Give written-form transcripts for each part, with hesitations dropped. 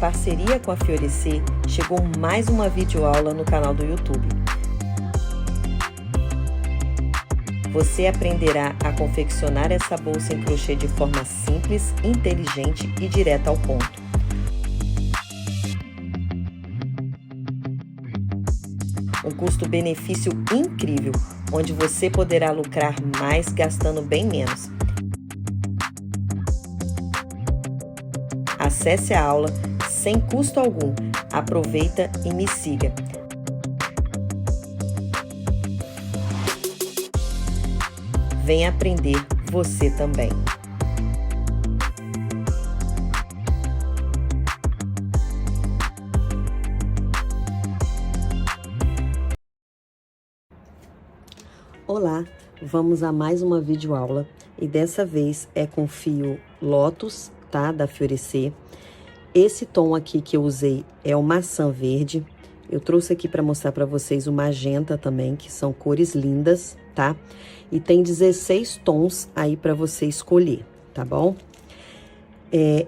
parceria com a Fiorecer, chegou mais uma videoaula no canal do YouTube. Você aprenderá a confeccionar essa bolsa em crochê de forma simples, inteligente e direta ao ponto. Um custo-benefício incrível, onde você poderá lucrar mais gastando bem menos. Acesse a aula sem custo algum. Aproveita e me siga. Venha aprender você também. Olá, vamos a mais uma videoaula e dessa vez é com fio Lotus, tá? Da Fiorecer. Esse tom aqui que eu usei é o maçã verde. Eu trouxe aqui para mostrar para vocês o magenta também, que são cores lindas, tá? E tem 16 tons aí para você escolher, tá bom?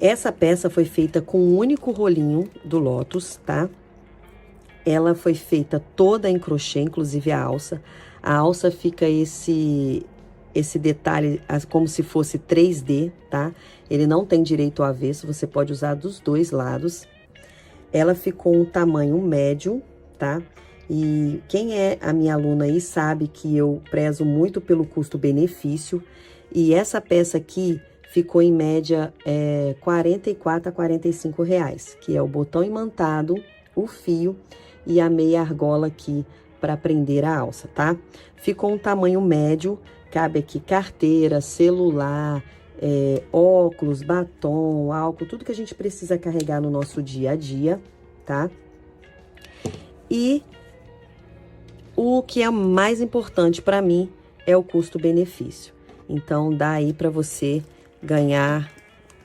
Essa peça foi feita com um único rolinho do Lotus, tá? Ela foi feita toda em crochê, inclusive a alça. A alça fica esse detalhe como se fosse 3D, tá? Ele não tem direito ao avesso, você pode usar dos dois lados. Ela ficou um tamanho médio, tá? E quem é a minha aluna aí sabe que eu prezo muito pelo custo-benefício. E essa peça aqui ficou em média 44 a 45 reais, que é o botão imantado, o fio e a meia argola aqui para prender a alça, tá? Ficou um tamanho médio, cabe aqui carteira, celular, óculos, batom, álcool, tudo que a gente precisa carregar no nosso dia a dia, tá? E o que é mais importante para mim é o custo-benefício. Então, dá aí para você ganhar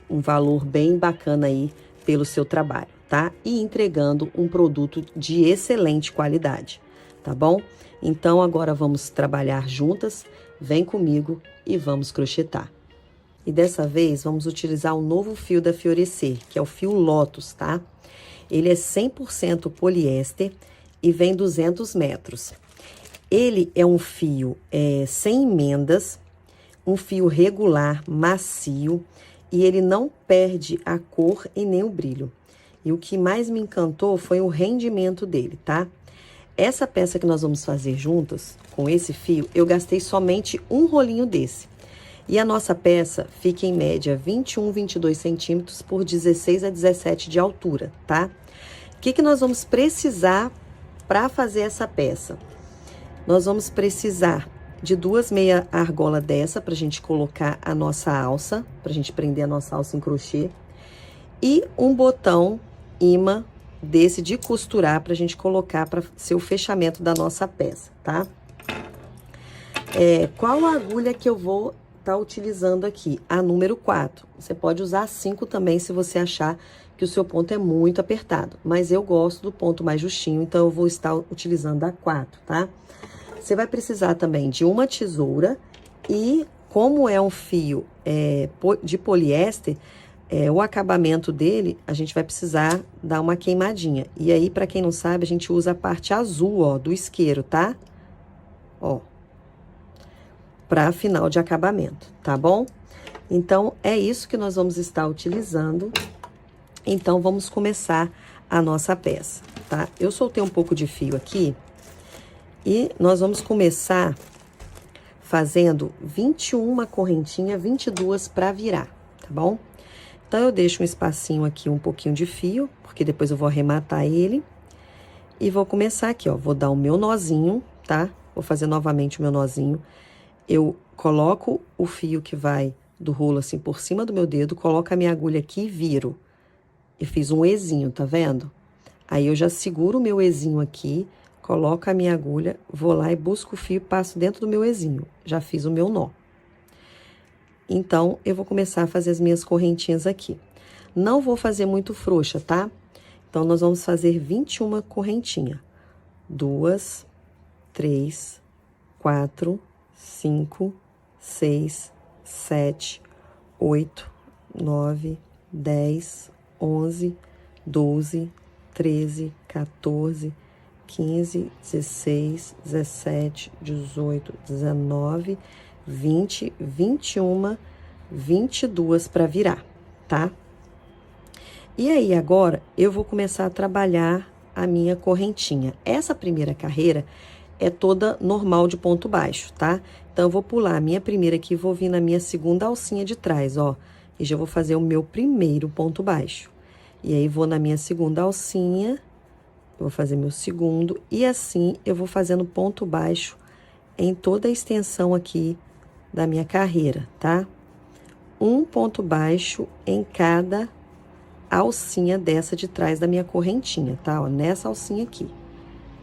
um valor bem bacana aí pelo seu trabalho, tá? E entregando um produto de excelente qualidade, tá bom? Então, agora vamos trabalhar juntas, vem comigo e vamos crochetar. E dessa vez, vamos utilizar um novo fio da Fiorecer, que é o fio Lotus, tá? Ele é 100% poliéster e vem 200 metros. Ele é um fio sem emendas, um fio regular, macio, e ele não perde a cor e nem o brilho. E o que mais me encantou foi o rendimento dele, tá? Essa peça que nós vamos fazer juntas, com esse fio, eu gastei somente um rolinho desse. E a nossa peça fica em média 21, 22 centímetros por 16 a 17 de altura, tá? O que nós vamos precisar para fazer essa peça? Nós vamos precisar de 2 meia argola dessa pra gente colocar a nossa alça, pra gente prender a nossa alça em crochê. E um botão imã desse de costurar pra gente colocar para ser o fechamento da nossa peça, tá? Qual a agulha que eu vou estar utilizando aqui? A número 4. Você pode usar a 5 também se você achar que o seu ponto é muito apertado. Mas eu gosto do ponto mais justinho, então eu vou estar utilizando a 4, tá? Você vai precisar também de uma tesoura e, como é um fio de poliéster, o acabamento dele, a gente vai precisar dar uma queimadinha. E aí, para quem não sabe, a gente usa a parte azul, ó, do isqueiro, tá? Ó, para final de acabamento, tá bom? Então, é isso que nós vamos estar utilizando. Então, vamos começar a nossa peça, tá? Eu soltei um pouco de fio aqui. E nós vamos começar fazendo 21 correntinhas, 22 para virar, tá bom? Então, eu deixo um espacinho aqui, um pouquinho de fio, porque depois eu vou arrematar ele. E vou começar aqui, ó, vou dar o meu nozinho, tá? Vou fazer novamente o meu nozinho. Eu coloco o fio que vai do rolo assim por cima do meu dedo, coloco a minha agulha aqui e viro. Eu fiz um Ezinho, tá vendo? Aí, eu já seguro o meu Ezinho aqui, coloco a minha agulha, vou lá e busco o fio e passo dentro do meu Ezinho. Já fiz o meu nó. Então, eu vou começar a fazer as minhas correntinhas aqui. Não vou fazer muito frouxa, tá? Então, nós vamos fazer 21 correntinhas. 2, 3, 4, 5, 6, 7, 8, 9, 10, 11, 12, 13, 14, 15, 16, 17, 18, 19, 20, 21, 22 para virar, tá? E aí, agora, eu vou começar a trabalhar a minha correntinha. Essa primeira carreira é toda normal de ponto baixo, tá? Então, eu vou pular a minha primeira aqui e vou vir na minha segunda alcinha de trás, ó. E já vou fazer o meu primeiro ponto baixo. E aí, vou na minha segunda alcinha, vou fazer meu segundo, e assim eu vou fazendo ponto baixo em toda a extensão aqui da minha carreira, tá? Um ponto baixo em cada alcinha dessa de trás da minha correntinha, tá? Ó, nessa alcinha aqui.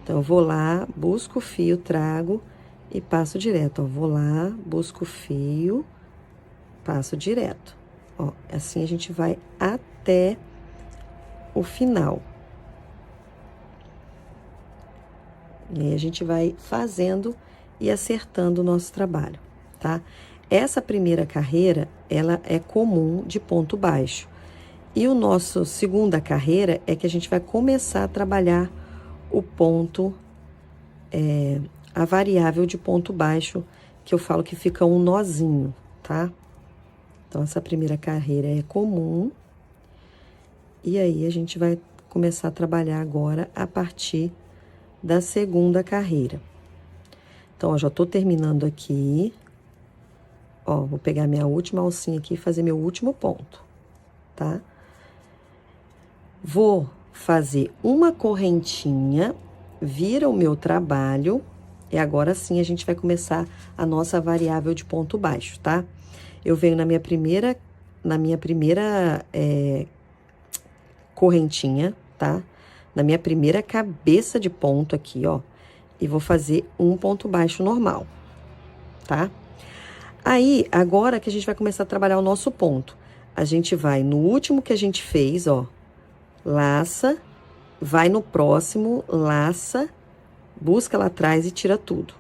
Então, eu vou lá, busco o fio, trago e passo direto, ó. Vou lá, busco o fio, passo direto. Ó, assim a gente vai até o final. E aí, a gente vai fazendo e acertando o nosso trabalho, tá? Essa primeira carreira, ela é comum de ponto baixo. E o nosso segunda carreira é que a gente vai começar a trabalhar o ponto, a variável de ponto baixo, que eu falo que fica um nozinho, tá? Então, essa primeira carreira é comum. E aí, a gente vai começar a trabalhar agora a partir da segunda carreira. Então, ó, já tô terminando aqui. Ó, vou pegar minha última alcinha aqui e fazer meu último ponto, tá? Vou fazer uma correntinha, vira o meu trabalho, e agora sim a gente vai começar a nossa variável de ponto baixo, tá? Eu venho na minha primeira correntinha, tá? Na minha primeira cabeça de ponto aqui, ó, e vou fazer um ponto baixo normal, tá? Aí, agora que a gente vai começar a trabalhar o nosso ponto, a gente vai no último que a gente fez, ó, laça, vai no próximo, laça, busca lá atrás e tira tudo.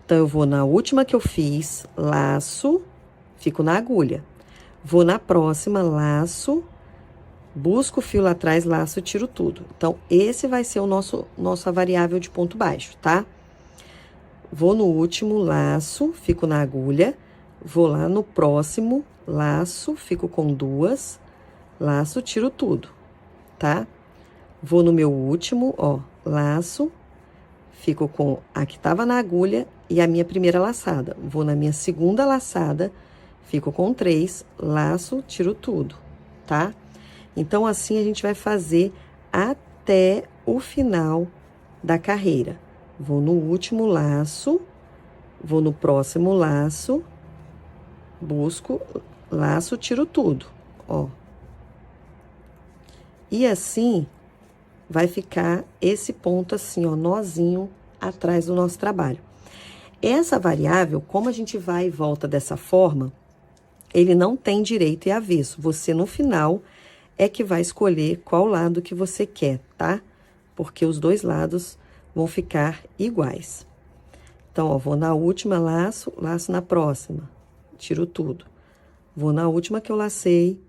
Então, eu vou na última que eu fiz, laço, fico na agulha. Vou na próxima, laço, busco o fio lá atrás, laço, tiro tudo. Então, esse vai ser o nossa variável de ponto baixo, tá? Vou no último, laço, fico na agulha. Vou lá no próximo, laço, fico com duas, laço, tiro tudo, tá? Vou no meu último, ó, laço, fico com a que tava na agulha e a minha primeira laçada. Vou na minha segunda laçada, fico com 3, laço, tiro tudo, tá? Então, assim a gente vai fazer até o final da carreira. Vou no último laço, vou no próximo laço, busco, laço, tiro tudo, ó. E assim, vai ficar esse ponto assim, ó, nozinho atrás do nosso trabalho. Essa variável, como a gente vai e volta dessa forma, ele não tem direito e avesso. Você, no final, é que vai escolher qual lado que você quer, tá? Porque os dois lados vão ficar iguais. Então, ó, vou na última, laço, laço na próxima, tiro tudo. Vou na última que eu lacei,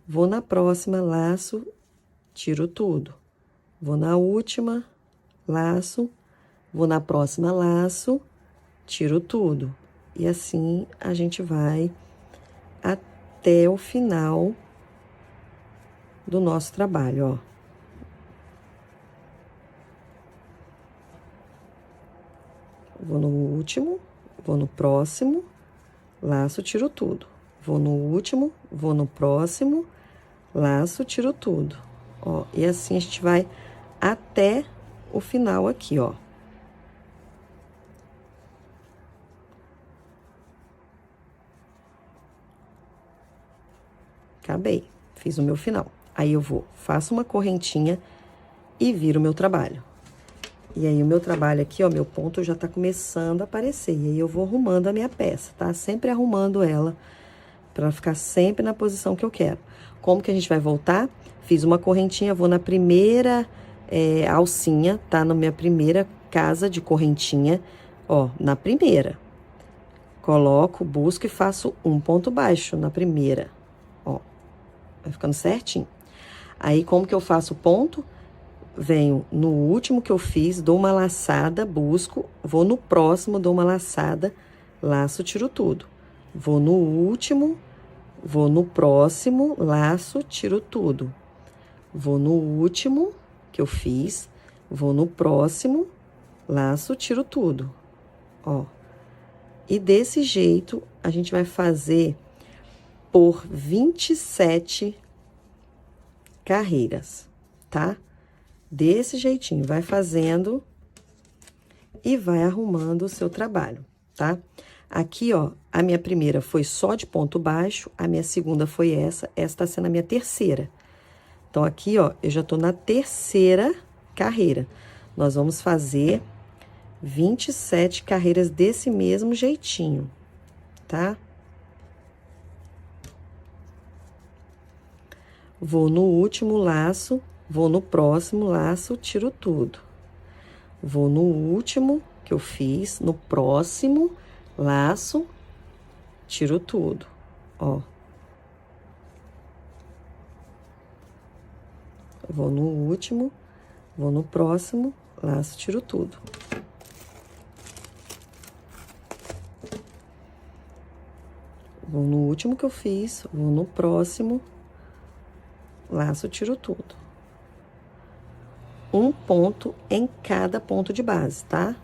vou na próxima, laço, tiro tudo. Vou na última, laço, vou na próxima, laço, tiro tudo. E assim a gente vai até o final do nosso trabalho, ó. Vou no último, vou no próximo, laço, tiro tudo. Vou no último, vou no próximo, laço, tiro tudo. Ó, e assim a gente vai até o final aqui, ó. Acabei, fiz o meu final. Aí eu vou, faço uma correntinha e viro o meu trabalho. E aí, o meu trabalho aqui, ó, meu ponto já tá começando a aparecer. E aí, eu vou arrumando a minha peça, tá? Sempre arrumando ela, pra ficar sempre na posição que eu quero. Como que a gente vai voltar? Fiz uma correntinha, vou na primeira alcinha, tá? Na minha primeira casa de correntinha, ó, na primeira. Coloco, busco e faço um ponto baixo na primeira, ó. Vai ficando certinho. Aí, como que eu faço o ponto? Venho no último que eu fiz, dou uma laçada, busco, vou no próximo, dou uma laçada, laço, tiro tudo. Vou no último, vou no próximo, laço, tiro tudo. Vou no último que eu fiz, vou no próximo, laço, tiro tudo. Ó. E desse jeito, a gente vai fazer por 27 carreiras, tá? Desse jeitinho, vai fazendo e vai arrumando o seu trabalho, tá? Aqui, ó, a minha primeira foi só de ponto baixo, a minha segunda foi essa tá sendo a minha terceira. Então, aqui, ó, eu já tô na terceira carreira. Nós vamos fazer 27 carreiras desse mesmo jeitinho, tá? Vou no último laço, vou no próximo laço, tiro tudo. Vou no último que eu fiz, no próximo laço, tiro tudo, ó. Vou no último, vou no próximo, laço, tiro tudo. Vou no último que eu fiz, vou no próximo, laço, tiro tudo. Um ponto em cada ponto de base, tá?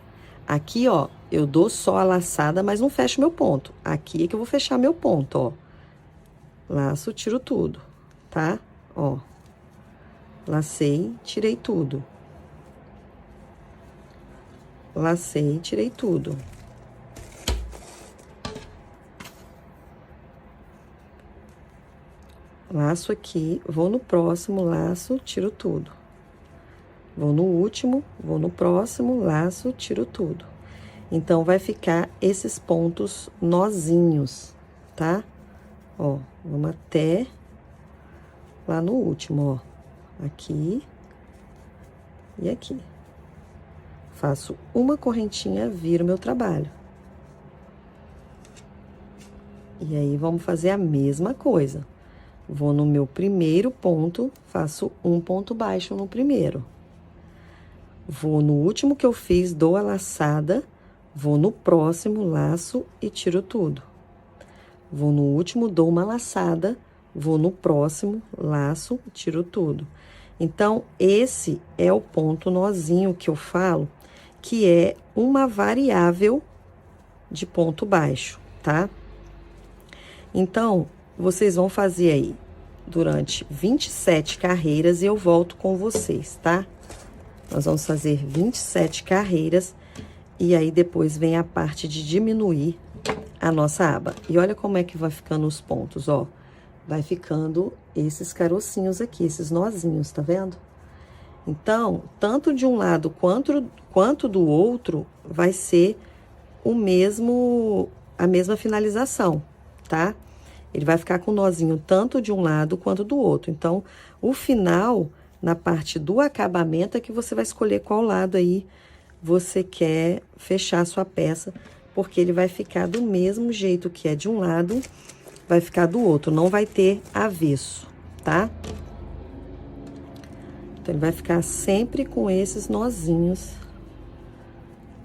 Aqui, ó, eu dou só a laçada, mas não fecho meu ponto. Aqui é que eu vou fechar meu ponto, ó. Laço, tiro tudo, tá? Ó. Lacei, tirei tudo. Lacei, tirei tudo. Laço aqui, vou no próximo, laço, tiro tudo. Vou no último, vou no próximo, laço, tiro tudo. Então, vai ficar esses pontos nozinhos, tá? Ó, vamos até lá no último, ó. Aqui e aqui. Faço uma correntinha, viro meu trabalho. E aí, vamos fazer a mesma coisa. Vou no meu primeiro ponto, faço um ponto baixo no primeiro. Vou no último que eu fiz, dou a laçada, vou no próximo, laço e tiro tudo. Vou no último, dou uma laçada, vou no próximo, laço, tiro tudo. Então, esse é o ponto nozinho que eu falo, que é uma variável de ponto baixo, tá? Então, vocês vão fazer aí durante 27 carreiras e eu volto com vocês, tá? Nós vamos fazer 27 carreiras e aí depois vem a parte de diminuir a nossa aba. E olha como é que vai ficando os pontos, ó. Vai ficando esses carocinhos aqui, esses nozinhos, tá vendo? Então, tanto de um lado quanto do outro, vai ser a mesma finalização, tá? Ele vai ficar com nozinho tanto de um lado quanto do outro. Então, o final, na parte do acabamento, é que você vai escolher qual lado aí você quer fechar a sua peça, porque ele vai ficar do mesmo jeito que é de um lado, vai ficar do outro, não vai ter avesso, tá? Então, ele vai ficar sempre com esses nozinhos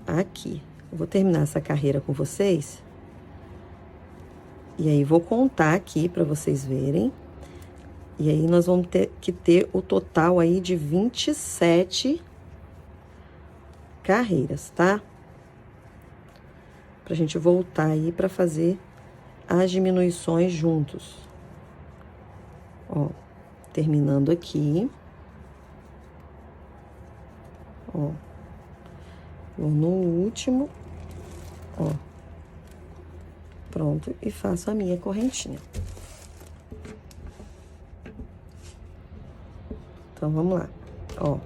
aqui. Eu vou terminar essa carreira com vocês. E aí, vou contar aqui para vocês verem. E aí, nós vamos ter que ter o total aí de 27 carreiras, tá? Pra gente voltar aí pra fazer as diminuições juntos. Ó, terminando aqui. Ó. Vou no último, ó. Pronto, e faço a minha correntinha. Então, vamos lá, ó.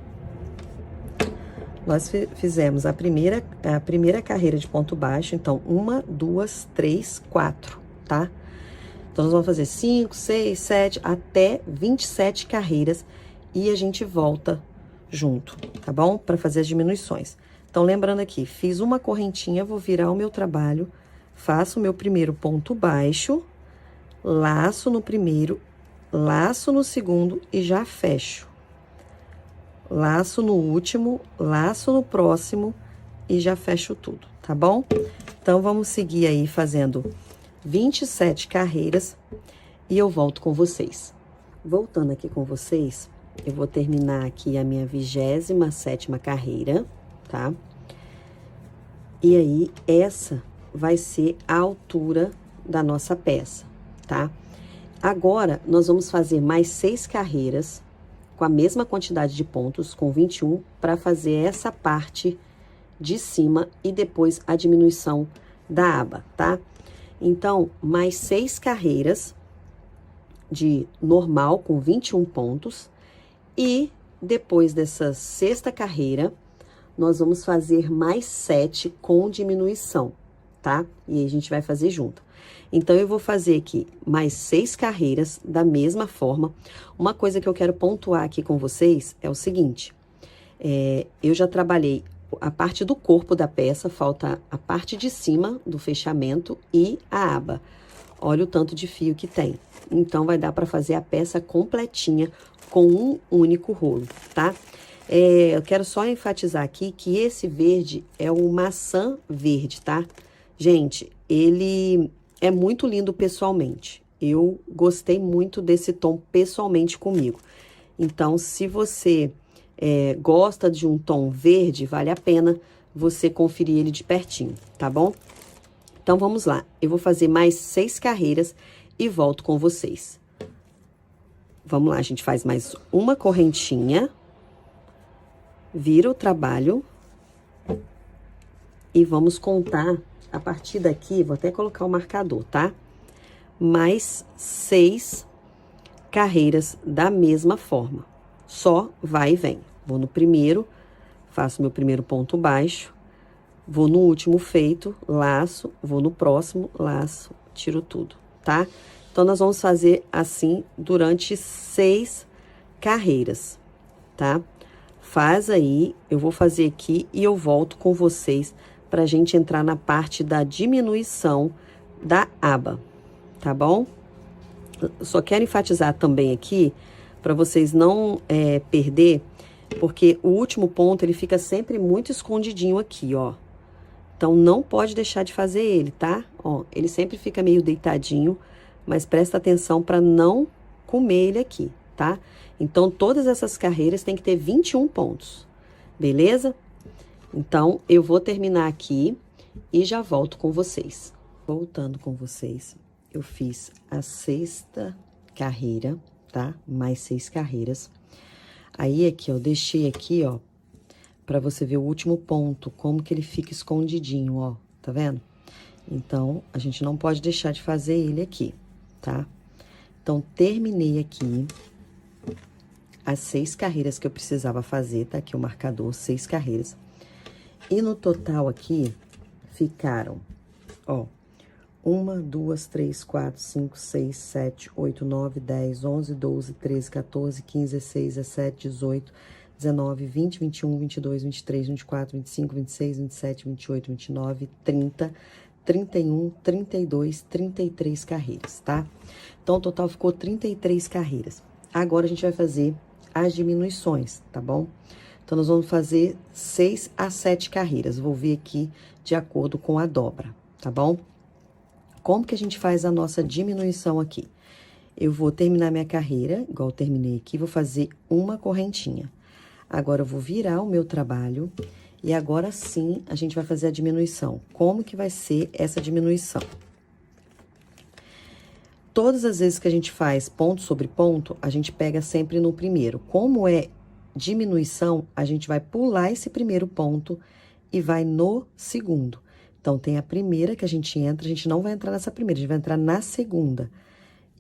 Nós fizemos a primeira carreira de ponto baixo, então, 1, 2, 3, 4, tá? Então, nós vamos fazer 5, 6, 7, até 27 carreiras e a gente volta junto, tá bom? Para fazer as diminuições. Então, lembrando aqui, fiz uma correntinha, vou virar o meu trabalho, faço o meu primeiro ponto baixo, laço no primeiro laço no segundo e já fecho. Laço no último, laço no próximo e já fecho tudo, tá bom? Então, vamos seguir aí fazendo 27 carreiras e eu volto com vocês. Voltando aqui com vocês, eu vou terminar aqui a minha 27ª carreira, tá? E aí, essa vai ser a altura da nossa peça, tá? Agora, nós vamos fazer mais 6 carreiras com a mesma quantidade de pontos, com 21, para fazer essa parte de cima e depois a diminuição da aba, tá? Então, mais 6 carreiras de normal com 21 pontos e depois dessa 6ª carreira, nós vamos fazer mais 7 com diminuição, tá? E aí a gente vai fazer junto. Então, eu vou fazer aqui mais 6 carreiras da mesma forma. Uma coisa que eu quero pontuar aqui com vocês é o seguinte. Eu já trabalhei a parte do corpo da peça, falta a parte de cima do fechamento e a aba. Olha o tanto de fio que tem. Então, vai dar para fazer a peça completinha com um único rolo, tá? Eu quero só enfatizar aqui que esse verde é o maçã verde, tá? Gente, ele é muito lindo pessoalmente. Eu gostei muito desse tom pessoalmente comigo. Então, se você gosta de um tom verde, vale a pena você conferir ele de pertinho, tá bom? Então, vamos lá. Eu vou fazer mais 6 carreiras e volto com vocês. Vamos lá, a gente faz mais uma correntinha. Vira o trabalho. E vamos contar, a partir daqui, vou até colocar o marcador, tá? Mais 6 carreiras da mesma forma. Só vai e vem. Vou no primeiro, faço meu primeiro ponto baixo. Vou no último feito, laço, vou no próximo, laço, tiro tudo, tá? Então, nós vamos fazer assim durante 6 carreiras, tá? Faz aí, eu vou fazer aqui e eu volto com vocês pra gente entrar na parte da diminuição da aba, tá bom? Eu só quero enfatizar também aqui, para vocês não perder, porque o último ponto, ele fica sempre muito escondidinho aqui, ó. Então, não pode deixar de fazer ele, tá? Ó, ele sempre fica meio deitadinho, mas presta atenção para não comer ele aqui, tá? Então, todas essas carreiras tem que ter 21 pontos, beleza? Então, eu vou terminar aqui e já volto com vocês. Voltando com vocês, eu fiz a 6ª carreira, tá? Mais 6 carreiras. Aí, aqui, ó, deixei aqui, ó, pra você ver o último ponto, como que ele fica escondidinho, ó, tá vendo? Então, a gente não pode deixar de fazer ele aqui, tá? Então, terminei aqui as 6 carreiras que eu precisava fazer, tá aqui o marcador, 6 carreiras. E no total aqui, ficaram, ó, 1, 2, 3, 4, 5, 6, 7, 8, 9, 10, 11, 12, 13, 14, 15, 16, 17, 18, 19, 20, 21, 22, 23, 24, 25, 26, 27, 28, 29, 30, 31, 32, 33 carreiras, tá? Então, o total ficou 33 carreiras. Agora, a gente vai fazer as diminuições, tá bom? Então, nós vamos fazer 6 a 7 carreiras. Vou ver aqui de acordo com a dobra, tá bom? Como que a gente faz a nossa diminuição aqui? Eu vou terminar minha carreira, igual eu terminei aqui, vou fazer uma correntinha. Agora, eu vou virar o meu trabalho e agora sim a gente vai fazer a diminuição. Como que vai ser essa diminuição? Todas as vezes que a gente faz ponto sobre ponto, a gente pega sempre no primeiro. Como é diminuição, a gente vai pular esse primeiro ponto e vai no segundo. Então, tem a primeira que a gente entra, a gente não vai entrar nessa primeira, a gente vai entrar na segunda.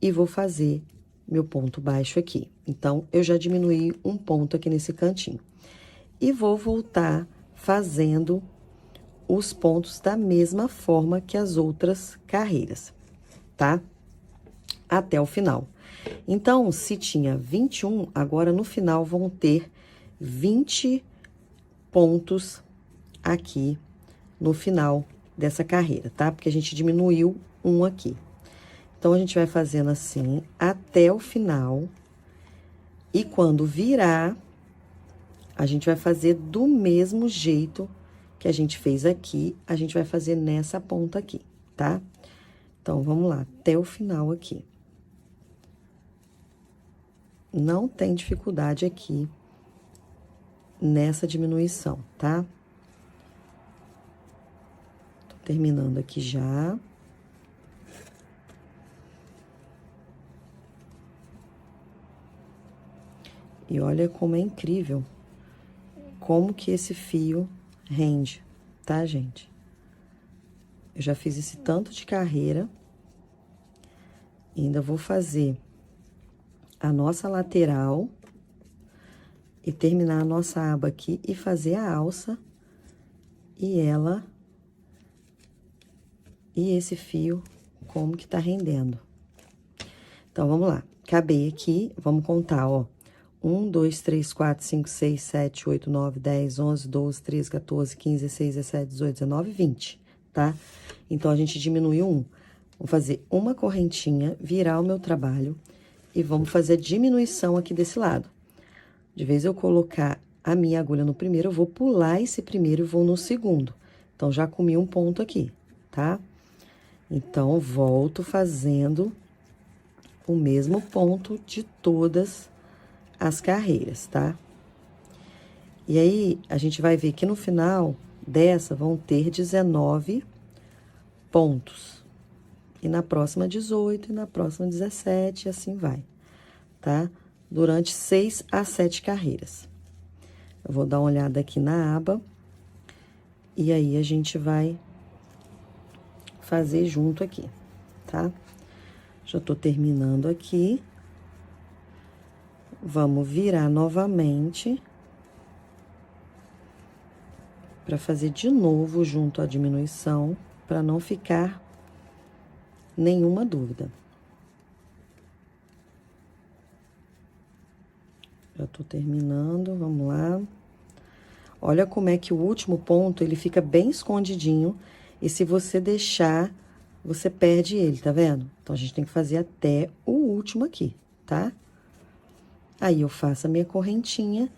E vou fazer meu ponto baixo aqui. Então, eu já diminuí um ponto aqui nesse cantinho. E vou voltar fazendo os pontos da mesma forma que as outras carreiras, tá? Até o final. Então, se tinha 21, agora no final vão ter 20 pontos aqui no final dessa carreira, tá? Porque a gente diminuiu um aqui. Então, a gente vai fazendo assim até o final. E quando virar, a gente vai fazer do mesmo jeito que a gente fez aqui, a gente vai fazer nessa ponta aqui, tá? Então, vamos lá, até o final aqui. Não tem dificuldade aqui nessa diminuição, tá? Tô terminando aqui já. E olha como é incrível como que esse fio rende, tá, gente? Eu já fiz esse tanto de carreira. E ainda vou fazer a nossa lateral e terminar a nossa aba aqui e fazer a alça e ela e esse fio como que tá rendendo. Então, vamos lá. Acabei aqui, vamos contar, ó. 1, 2, 3, 4, 5, 6, 7, 8, 9, 10, 11, 12, 13, 14, 15, 16, 17, 18, 19, 20, tá? Então, a gente diminuiu um. Vou fazer uma correntinha, virar o meu trabalho e vamos fazer a diminuição aqui desse lado. De vez eu colocar a minha agulha no primeiro, eu vou pular esse primeiro e vou no segundo. Então, já comi um ponto aqui, tá? Então, volto fazendo o mesmo ponto de todas as carreiras, tá? E aí, a gente vai ver que no final dessa vão ter 19 pontos. E na próxima 18, e na próxima 17, e assim vai, tá? Durante 6 a 7 carreiras. Eu vou dar uma olhada aqui na aba. E aí, a gente vai fazer junto aqui, tá? Já tô terminando aqui. Vamos virar novamente. Pra fazer de novo junto à diminuição, pra não ficar nenhuma dúvida. Já tô terminando, vamos lá. Olha como é que o último ponto, ele fica bem escondidinho. E se você deixar, você perde ele, tá vendo? Então, a gente tem que fazer até o último aqui, tá? Aí, eu faço a minha correntinha,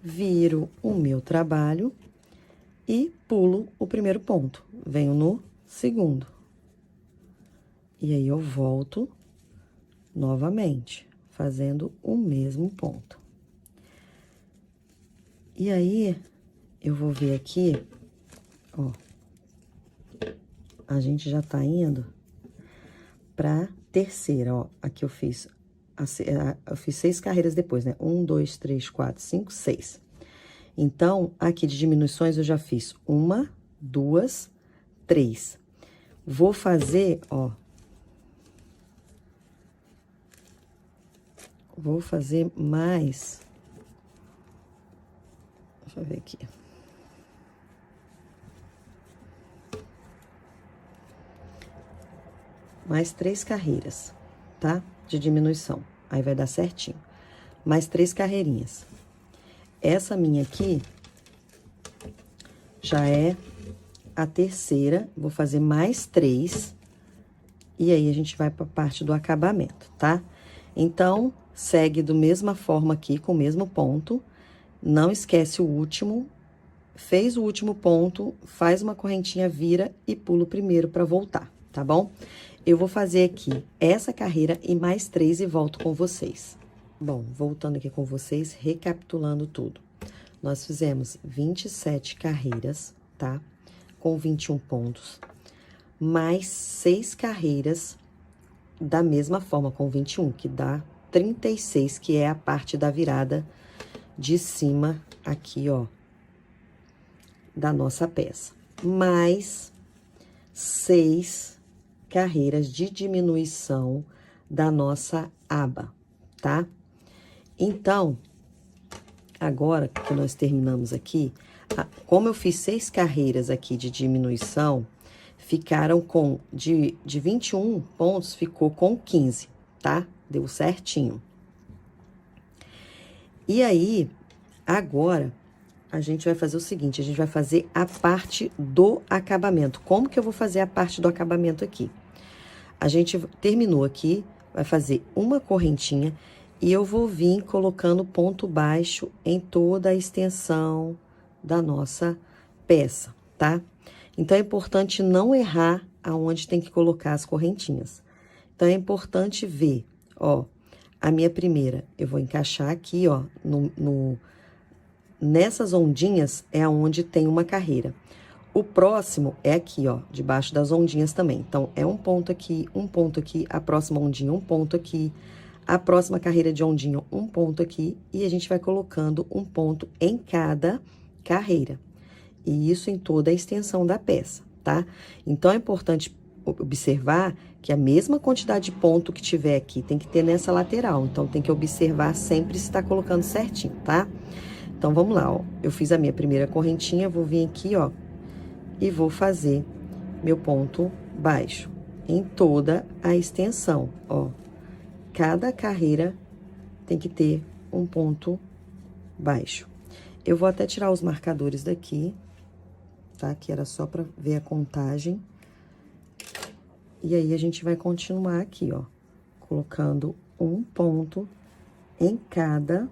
viro o meu trabalho e pulo o primeiro ponto. Venho no segundo. E aí, eu volto novamente, fazendo o mesmo ponto. E aí, eu vou ver aqui, ó, a gente já tá indo pra terceira, ó. Aqui eu fiz 6 carreiras depois, né? 1, 2, 3, 4, 5, 6. Então, aqui de diminuições eu já fiz 1, 2, 3. Vou fazer, ó. Vou fazer mais. Deixa eu ver aqui. Mais 3 carreiras, tá? De diminuição. Aí vai dar certinho. Mais 3 carreirinhas. Essa minha aqui já é a terceira. Vou fazer mais 3. E aí, a gente vai pra parte do acabamento, tá? Então, segue da mesma forma aqui, com o mesmo ponto. Não esquece o último. Fez o último ponto, faz uma correntinha, vira e pula o primeiro pra voltar, tá bom? Eu vou fazer aqui essa carreira e mais 3 e volto com vocês. Bom, voltando aqui com vocês, recapitulando tudo. Nós fizemos 27 carreiras, tá? Com 21 pontos. Mais 6 carreiras da mesma forma, com 21, que dá 36, que é a parte da virada de cima aqui, ó, da nossa peça. Mais 6 carreiras de diminuição da nossa aba, tá? Então, agora que nós terminamos aqui, como eu fiz 6 carreiras aqui de diminuição, ficaram com, de 21 pontos, ficou com 15, tá? Deu certinho. E aí, agora, a gente vai fazer o seguinte, a gente vai fazer a parte do acabamento. Como que eu vou fazer a parte do acabamento aqui? A gente terminou aqui, vai fazer uma correntinha e eu vou vir colocando ponto baixo em toda a extensão da nossa peça, tá? Então, é importante não errar aonde tem que colocar as correntinhas. Então, é importante ver, ó, a minha primeira, eu vou encaixar aqui, ó, nessas ondinhas é onde tem uma carreira. O próximo é aqui, ó, debaixo das ondinhas também. Então, é um ponto aqui, a próxima ondinha, um ponto aqui, a próxima carreira de ondinha, um ponto aqui, e a gente vai colocando um ponto em cada carreira. E isso em toda a extensão da peça, tá? Então, é importante observar que a mesma quantidade de ponto que tiver aqui tem que ter nessa lateral. Então, tem que observar sempre se tá colocando certinho, tá? Então, vamos lá, ó. Eu fiz a minha primeira correntinha, vou vir aqui, ó, e vou fazer meu ponto baixo em toda a extensão, ó. Cada carreira tem que ter um ponto baixo. Eu vou até tirar os marcadores daqui, tá? Que era só pra ver a contagem. E aí, a gente vai continuar aqui, ó, colocando um ponto em cada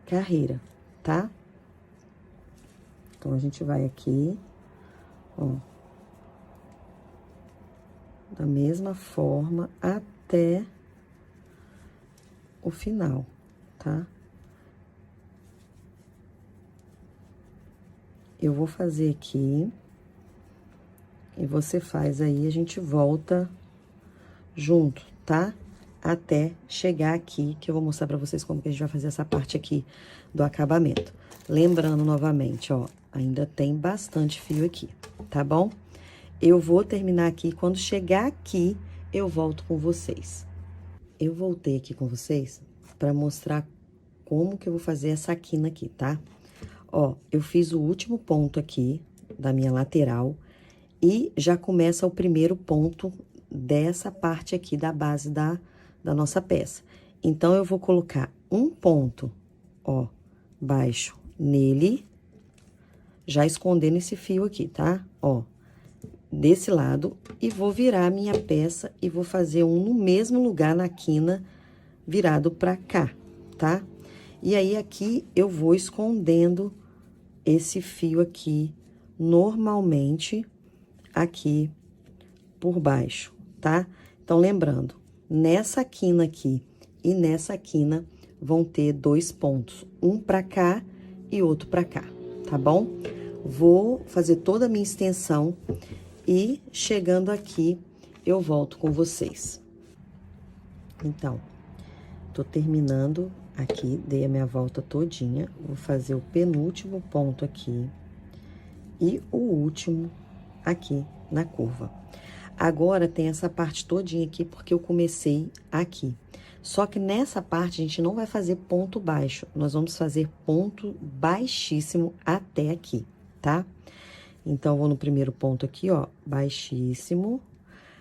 carreira, tá? Então, a gente vai aqui, ó, da mesma forma até o final, tá? Eu vou fazer aqui e você faz aí, a gente volta junto, tá? Até chegar aqui, que eu vou mostrar pra vocês como que a gente vai fazer essa parte aqui do acabamento. Lembrando novamente, ó, ainda tem bastante fio aqui, tá bom? Eu vou terminar aqui, quando chegar aqui, eu volto com vocês. Eu voltei aqui com vocês pra mostrar como que eu vou fazer essa quina aqui, tá? Ó, eu fiz o último ponto aqui da minha lateral e já começa o primeiro ponto dessa parte aqui da base da nossa peça. Então, eu vou colocar um ponto, ó, baixo nele, já escondendo esse fio aqui, tá? Ó, desse lado, e vou virar a minha peça e vou fazer um no mesmo lugar na quina, virado pra cá, tá? E aí, aqui, eu vou escondendo esse fio aqui, normalmente, aqui por baixo, tá? Então, lembrando, nessa quina aqui e nessa quina vão ter dois pontos, um pra cá e outro pra cá, tá bom? Vou fazer toda a minha extensão e chegando aqui, eu volto com vocês. Então, tô terminando aqui, dei a minha volta todinha, vou fazer o penúltimo ponto aqui e o último aqui na curva. Agora, tem essa parte todinha aqui, porque eu comecei aqui. Só que nessa parte, a gente não vai fazer ponto baixo, nós vamos fazer ponto baixíssimo até aqui, tá? Então, eu vou no primeiro ponto aqui, ó, baixíssimo.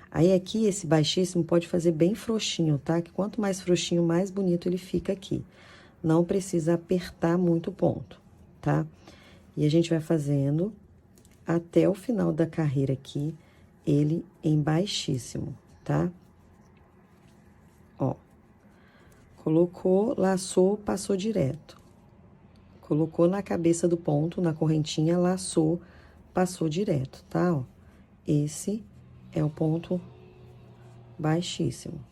Aí, aqui, esse baixíssimo pode fazer bem frouxinho, tá? Que quanto mais frouxinho, mais bonito ele fica aqui. Não precisa apertar muito o ponto, tá? E a gente vai fazendo até o final da carreira aqui, ele em baixíssimo, tá? Ó. Colocou, laçou, passou direto. Colocou na cabeça do ponto, na correntinha, laçou, passou direto, tá? Ó. Esse é o ponto baixíssimo.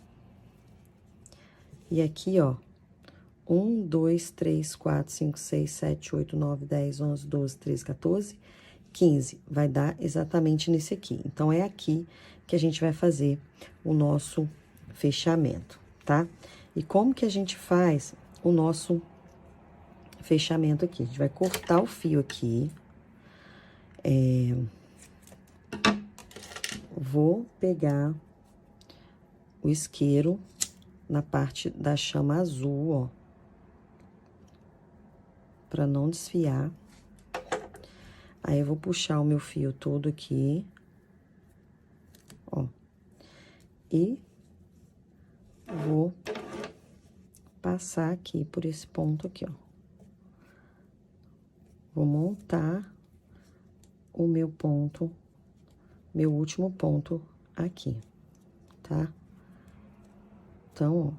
E aqui, ó, 1, 2, 3, 4, 5, 6, 7, 8, 9, 10, 11, 12, 13, 14, 15. Vai dar exatamente nesse aqui. Então, é aqui que a gente vai fazer o nosso fechamento, tá? E como que a gente faz o nosso fechamento aqui? A gente vai cortar o fio aqui. Vou pegar o isqueiro na parte da chama azul, ó. Pra não desfiar. Aí, eu vou puxar o meu fio todo aqui. Ó. E vou passar aqui por esse ponto aqui, ó. Vou montar o meu ponto, meu último ponto aqui, tá? Então, ó,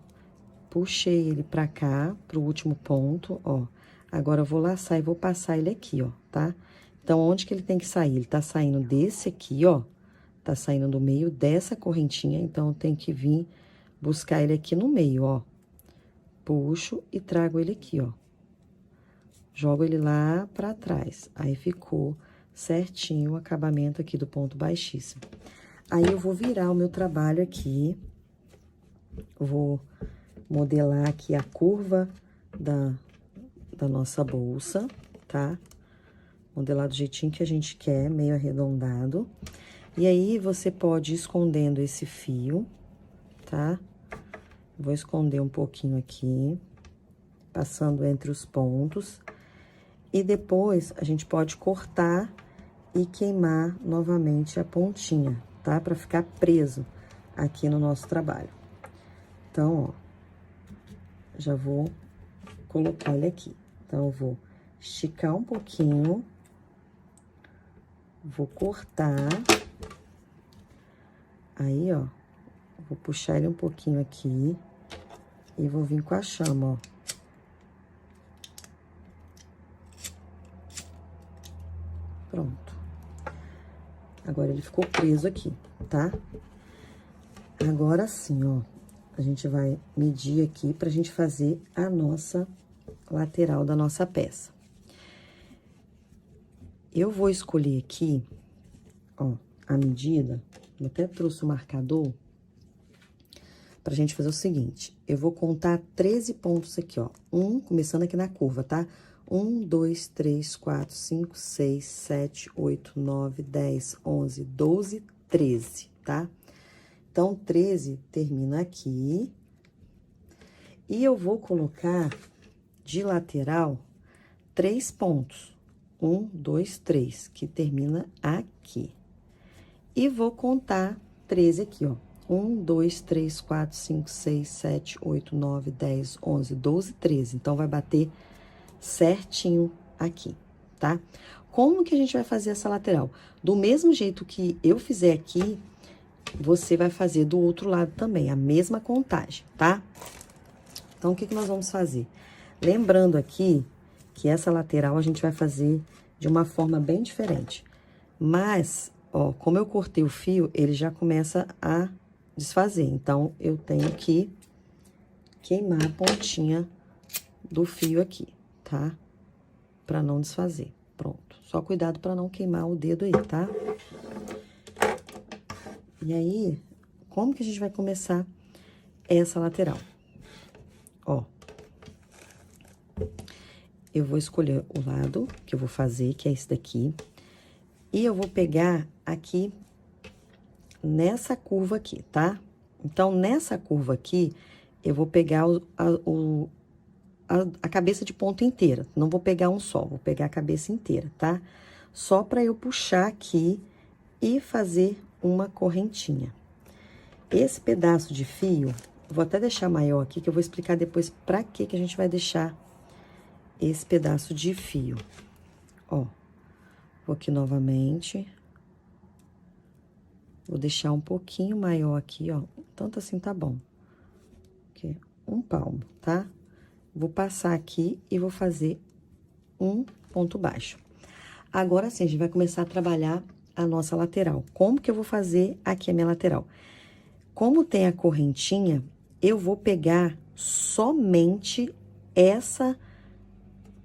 puxei ele pra cá, pro último ponto, ó. Agora, eu vou laçar e vou passar ele aqui, ó, tá? Então, onde que ele tem que sair? Ele tá saindo desse aqui, ó. Tá saindo do meio dessa correntinha, então, eu tenho que vir buscar ele aqui no meio, ó. Puxo e trago ele aqui, ó. Jogo ele lá pra trás. Aí, ficou certinho o acabamento aqui do ponto baixíssimo. Aí, eu vou virar o meu trabalho aqui. Vou modelar aqui a curva da nossa bolsa, tá? Modelar do jeitinho que a gente quer, meio arredondado. E aí, você pode ir escondendo esse fio, tá? Vou esconder um pouquinho aqui, passando entre os pontos. E depois, a gente pode cortar e queimar novamente a pontinha, tá? Pra ficar preso aqui no nosso trabalho. Então, ó, já vou colocar ele aqui. Então, eu vou esticar um pouquinho, vou cortar. Aí, ó, vou puxar ele um pouquinho aqui e vou vir com a chama, ó. Pronto. Agora, ele ficou preso aqui, tá? Agora sim, ó, a gente vai medir aqui pra gente fazer a nossa lateral da nossa peça. Eu vou escolher aqui, ó, a medida, eu até trouxe o marcador, pra gente fazer o seguinte, eu vou contar 13 pontos aqui, ó, começando aqui na curva, tá? 1, 2, 3, 4, 5, 6, 7, 8, 9, 10, 11, 12, 13, tá? Então, 13 termina aqui. E eu vou colocar de lateral 3 pontos. 1, 2, 3, que termina aqui. E vou contar 13 aqui, ó. 1, 2, 3, 4, 5, 6, 7, 8, 9, 10, 11, 12, 13. Então, vai bater certinho aqui, tá? Como que a gente vai fazer essa lateral? Do mesmo jeito que eu fizer aqui, você vai fazer do outro lado também, a mesma contagem, tá? Então, o que que nós vamos fazer? Lembrando aqui que essa lateral a gente vai fazer de uma forma bem diferente. Mas, ó, como eu cortei o fio, ele já começa a desfazer. Então, eu tenho que queimar a pontinha do fio aqui, tá? Pra não desfazer. Pronto. Só cuidado pra não queimar o dedo aí, tá? E aí, como que a gente vai começar essa lateral? Ó. Eu vou escolher o lado que eu vou fazer, que é esse daqui. E eu vou pegar aqui, nessa curva aqui, tá? Então, nessa curva aqui, eu vou pegar a cabeça de ponto inteira. Não vou pegar um só, vou pegar a cabeça inteira, tá? Só pra eu puxar aqui e fazer uma correntinha. Esse pedaço de fio, vou até deixar maior aqui, que eu vou explicar depois pra que a gente vai deixar esse pedaço de fio. Ó, vou aqui novamente. Vou deixar um pouquinho maior aqui, ó. Tanto assim tá bom. Aqui, um palmo, tá? Vou passar aqui e vou fazer um ponto baixo. Agora sim, a gente vai começar a trabalhar a nossa lateral. Como que eu vou fazer aqui a minha lateral? Como tem a correntinha, eu vou pegar somente essa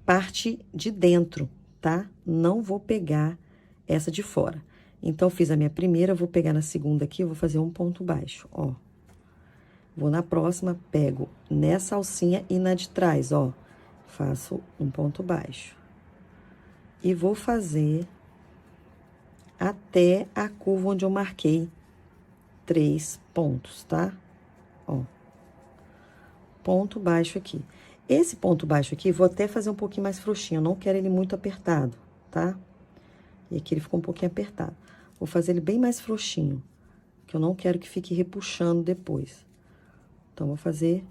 parte de dentro, tá? Não vou pegar essa de fora. Então, fiz a minha primeira, vou pegar na segunda aqui, eu vou fazer um ponto baixo, ó. Vou na próxima, pego nessa alcinha e na de trás, ó. Faço um ponto baixo. E vou fazer até a curva onde eu marquei 3 pontos, tá? Ó. Ponto baixo aqui. Esse ponto baixo aqui, vou até fazer um pouquinho mais frouxinho, eu não quero ele muito apertado, tá? E aqui ele ficou um pouquinho apertado. Vou fazer ele bem mais frouxinho, que eu não quero que fique repuxando depois. Então, vou fazer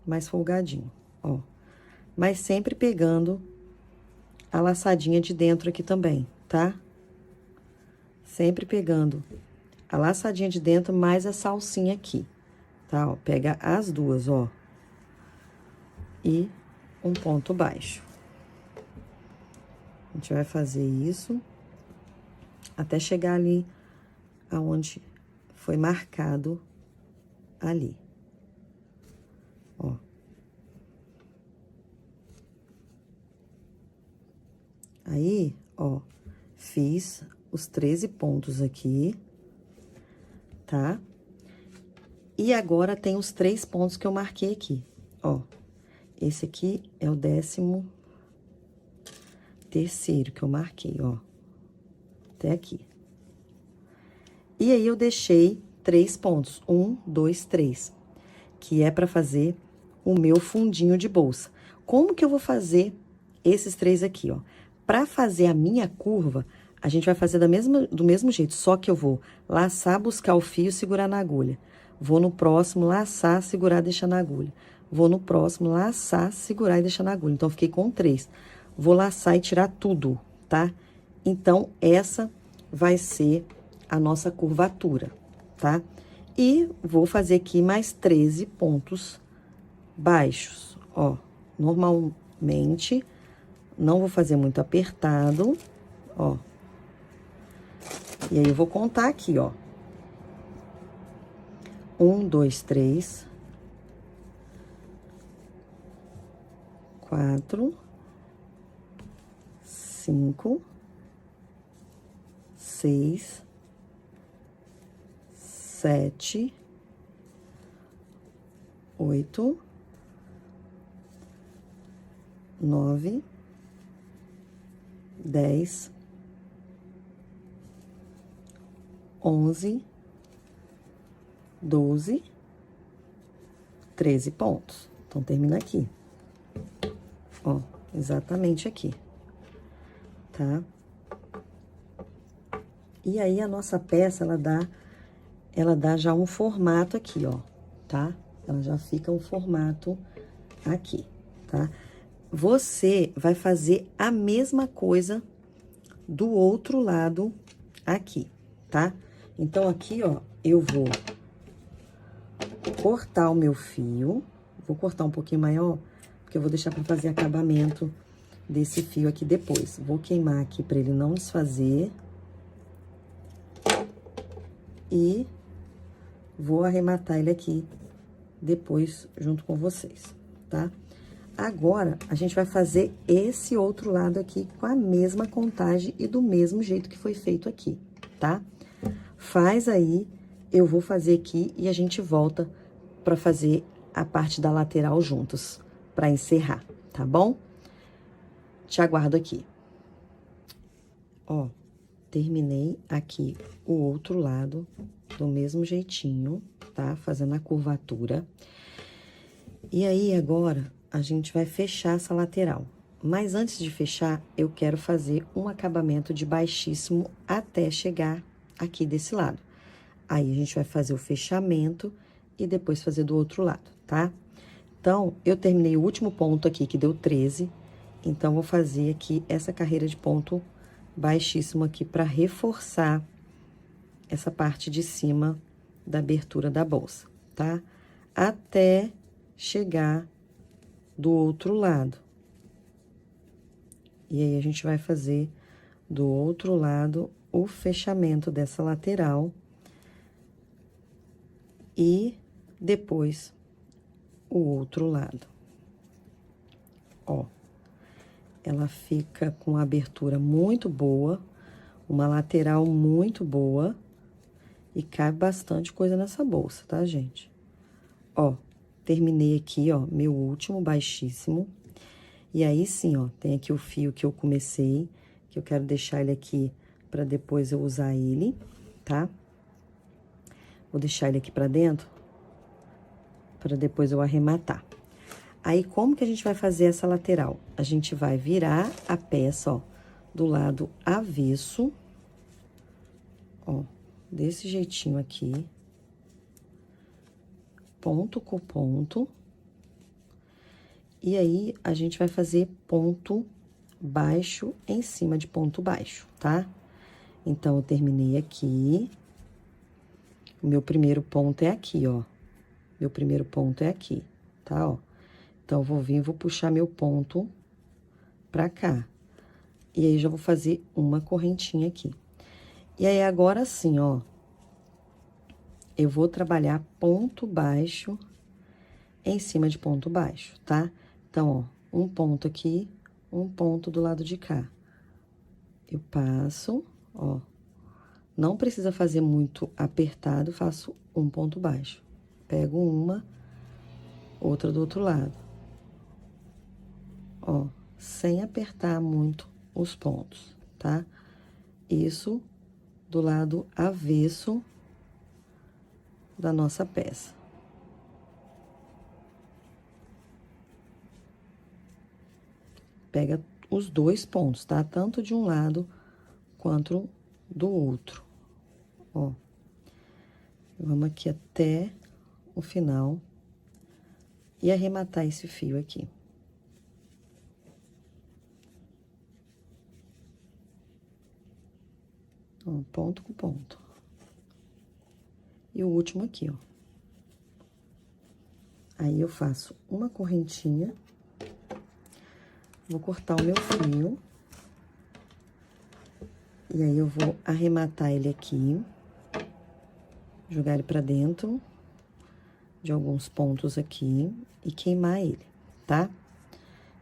mais folgadinho, ó. Mas sempre pegando a laçadinha de dentro aqui também, tá? sempre pegando a laçadinha de dentro mais essa alcinha aqui, tá? Ó, pega as duas, ó. E um ponto baixo. A gente vai fazer isso até chegar ali aonde foi marcado ali. Ó. Aí, ó, fiz os 13 pontos aqui, tá? E agora tem os 3 pontos que eu marquei aqui, ó. Esse aqui é o 13º que eu marquei, ó. Até aqui. E aí, eu deixei 3 pontos, 1, 2, 3, que é pra fazer o meu fundinho de bolsa. Como que eu vou fazer esses 3 aqui, ó? Pra fazer a minha curva, a gente vai fazer do mesmo jeito, só que eu vou laçar, buscar o fio, segurar na agulha. Vou no próximo, laçar, segurar, deixar na agulha. Vou no próximo, laçar, segurar e deixar na agulha. Então, eu fiquei com 3. Vou laçar e tirar tudo, tá? Então, essa vai ser a nossa curvatura, tá? E vou fazer aqui mais 13 pontos baixos, ó. Normalmente, não vou fazer muito apertado, ó. E aí, eu vou contar aqui, ó. 1, 2, 3, 4, 5, 6, 7, 8, 9, 10, 11, 12, 13 pontos. Então, termina aqui. Ó, exatamente aqui, tá? E aí, a nossa peça, ela dá já um formato aqui, ó, tá? Ela já fica um formato aqui, tá? Você vai fazer a mesma coisa do outro lado aqui, tá? Então, aqui, ó, eu vou cortar o meu fio. Vou cortar um pouquinho maior, porque eu vou deixar pra fazer acabamento desse fio aqui depois. Vou queimar aqui pra ele não desfazer. E vou arrematar ele aqui depois, junto com vocês, tá? Agora, a gente vai fazer esse outro lado aqui com a mesma contagem e do mesmo jeito que foi feito aqui, tá? Faz aí, eu vou fazer aqui e a gente volta pra fazer a parte da lateral juntos, pra encerrar, tá bom? Te aguardo aqui. Ó, terminei aqui o outro lado do mesmo jeitinho, tá? Fazendo a curvatura. E aí, agora, a gente vai fechar essa lateral. Mas antes de fechar, eu quero fazer um acabamento de baixíssimo até chegar aqui desse lado. Aí, a gente vai fazer o fechamento e depois fazer do outro lado, tá? Então, eu terminei o último ponto aqui, que deu 13. Então, vou fazer aqui essa carreira de ponto baixíssimo aqui para reforçar essa parte de cima da abertura da bolsa, tá? Até chegar do outro lado. E aí, a gente vai fazer do outro lado o fechamento dessa lateral. E depois o outro lado. Ó, ela fica com a abertura muito boa, uma lateral muito boa. E cabe bastante coisa nessa bolsa, tá, gente? Ó, terminei aqui, ó, meu último baixíssimo. E aí, sim, ó, tem aqui o fio que eu comecei, que eu quero deixar ele aqui pra depois eu usar ele, tá? Vou deixar ele aqui pra dentro, pra depois eu arrematar. Aí, como que a gente vai fazer essa lateral? A gente vai virar a peça, ó, do lado avesso, ó, desse jeitinho aqui, ponto com ponto. E aí, a gente vai fazer ponto baixo em cima de ponto baixo, tá? Então, eu terminei aqui. O meu primeiro ponto é aqui, ó. Meu primeiro ponto é aqui, tá, ó. Então, eu vou vir e vou puxar meu ponto pra cá. E aí, já vou fazer uma correntinha aqui. E aí, agora sim, ó. Eu vou trabalhar ponto baixo em cima de ponto baixo, tá? Então, ó, um ponto aqui, um ponto do lado de cá. Eu passo, ó. Não precisa fazer muito apertado, faço um ponto baixo. Pego uma, outra do outro lado. Ó, sem apertar muito os pontos, tá? Isso do lado avesso da nossa peça. Pega os dois pontos, tá? Tanto de um lado quanto do outro. Ó. Vamos aqui até o final e arrematar esse fio aqui. Ó, ponto com ponto. E o último aqui, ó. Aí, eu faço uma correntinha. Vou cortar o meu fio. E aí, eu vou arrematar ele aqui. Jogar ele pra dentro de alguns pontos aqui e queimar ele, tá?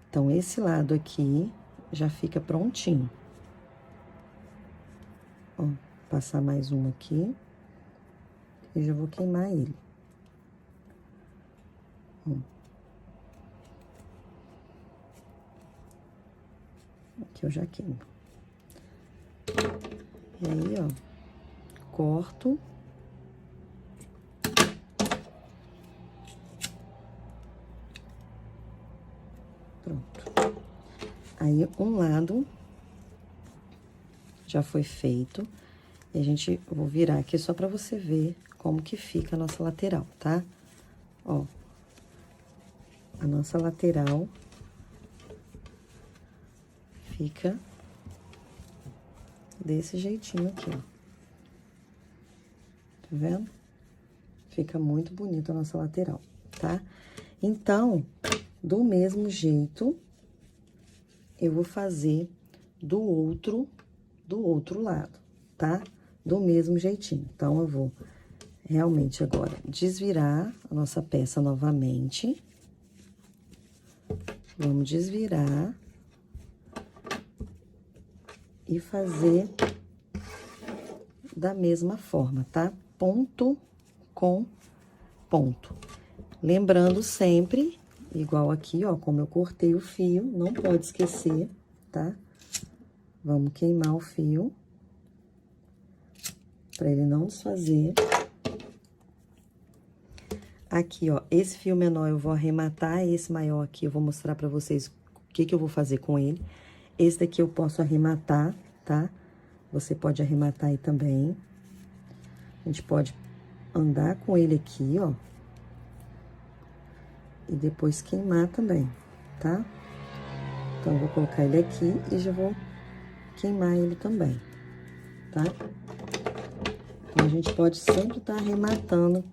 Então, esse lado aqui já fica prontinho. Ó, passar mais um aqui. E já vou queimar ele. Ó. Aqui eu já queimo. E aí, ó, corto. Pronto. Aí, um lado já foi feito. E a gente, vou virar aqui só pra você ver como que fica a nossa lateral, tá? Ó, a nossa lateral fica desse jeitinho aqui, ó. Tá vendo? Fica muito bonita a nossa lateral, tá? Então, do mesmo jeito, eu vou fazer do outro lado, tá? Do mesmo jeitinho. Então, eu vou realmente agora desvirar a nossa peça novamente. Vamos desvirar. E fazer da mesma forma, tá? Ponto com ponto. Lembrando sempre, igual aqui, ó, como eu cortei o fio, não pode esquecer, tá? Vamos queimar o fio, pra ele não desfazer. Aqui, ó, esse fio menor eu vou arrematar, esse maior aqui eu vou mostrar pra vocês o que que eu vou fazer com ele. Esse daqui eu posso arrematar, tá? Você pode arrematar aí também. A gente pode andar com ele aqui, ó. E depois queimar também, tá? Então, eu vou colocar ele aqui e já vou queimar ele também, tá? Então, a gente pode sempre estar arrematando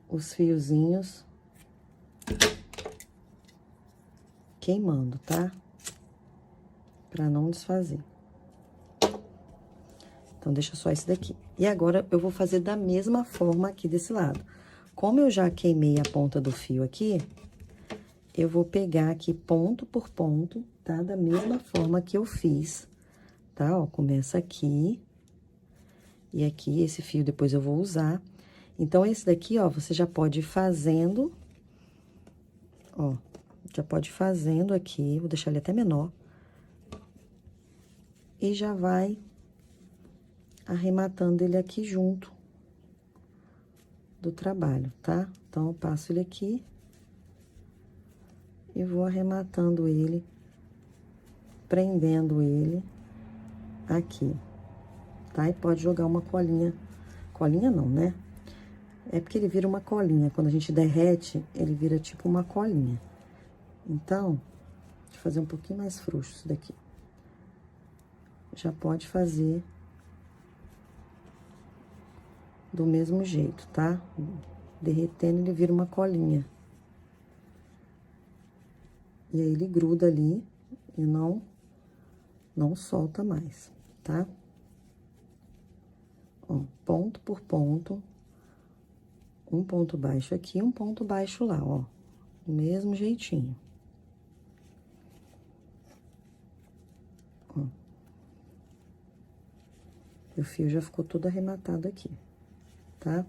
os fiozinhos, queimando, tá? Pra não desfazer. Então, deixa só esse daqui. E agora, eu vou fazer da mesma forma aqui desse lado. Como eu já queimei a ponta do fio aqui, eu vou pegar aqui ponto por ponto, tá? Da mesma forma que eu fiz, tá? Ó, começa aqui. E aqui, esse fio depois eu vou usar. Então, esse daqui, ó, você já pode ir fazendo, ó, já pode ir fazendo aqui, vou deixar ele até menor. E já vai arrematando ele aqui junto do trabalho, tá? Então, eu passo ele aqui e vou arrematando ele, prendendo ele aqui, tá? E pode jogar uma colinha, colinha não, né? É porque ele vira uma colinha, quando a gente derrete, ele vira tipo uma colinha. Então, deixa eu fazer um pouquinho mais frouxo isso daqui. já pode fazer do mesmo jeito, tá? Derretendo, ele vira uma colinha. E aí, ele gruda ali e não solta mais, tá? Ó, ponto por ponto, um ponto baixo aqui, um ponto baixo lá, ó. Do mesmo jeitinho. Ó. E o fio já ficou todo arrematado aqui, tá?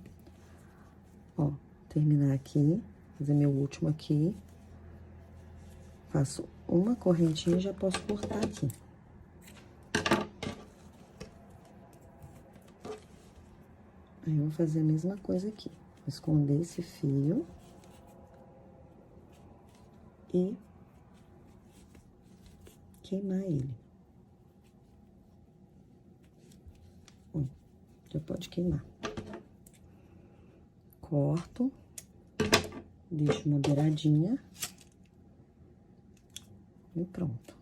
Ó, terminar aqui, fazer meu último aqui. Faço uma correntinha e já posso cortar aqui. Aí, eu vou fazer a mesma coisa aqui. Vou esconder esse fio. E queimar ele. Ó, já pode queimar. Corto. Deixo uma beiradinha. E pronto.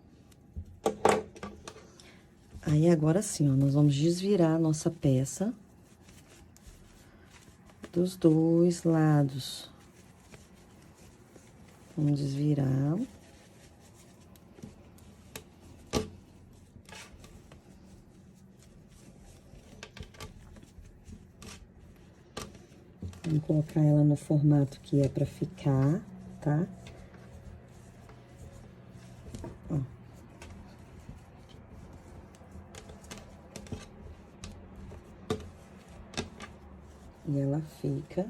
Aí, agora sim, ó, nós vamos desvirar a nossa peça dos dois lados. Vamos desvirar. Vamos colocar ela no formato que é pra ficar, tá? Ó. E ela fica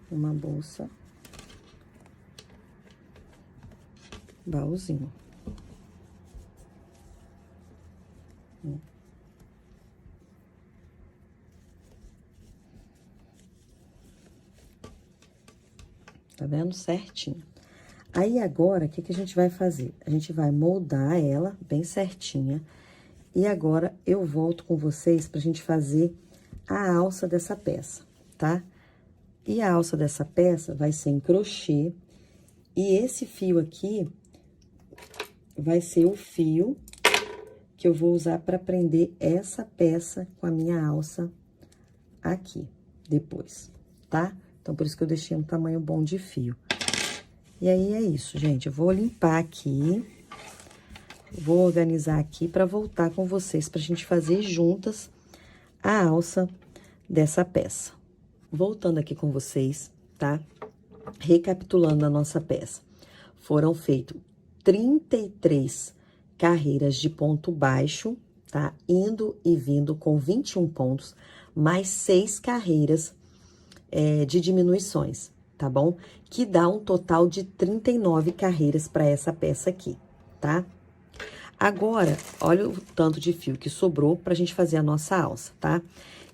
uma bolsa baúzinho. Tá vendo? Certinho. Aí, agora, o que que a gente vai fazer? A gente vai moldar ela bem certinha. E agora, eu volto com vocês pra gente fazer a alça dessa peça, tá? E a alça dessa peça vai ser em crochê. E esse fio aqui vai ser o fio que eu vou usar pra prender essa peça com a minha alça aqui, depois, tá? Então, por isso que eu deixei um tamanho bom de fio. E aí, é isso, gente. Eu vou limpar aqui, vou organizar aqui pra voltar com vocês, pra gente fazer juntas a alça dessa peça. Voltando aqui com vocês, tá? Recapitulando a nossa peça. Foram feitas 33 carreiras de ponto baixo, tá? Indo e vindo com 21 pontos, mais 6 carreiras de diminuições, tá bom? Que dá um total de 39 carreiras para essa peça aqui, tá? Agora, olha o tanto de fio que sobrou pra gente fazer a nossa alça, tá?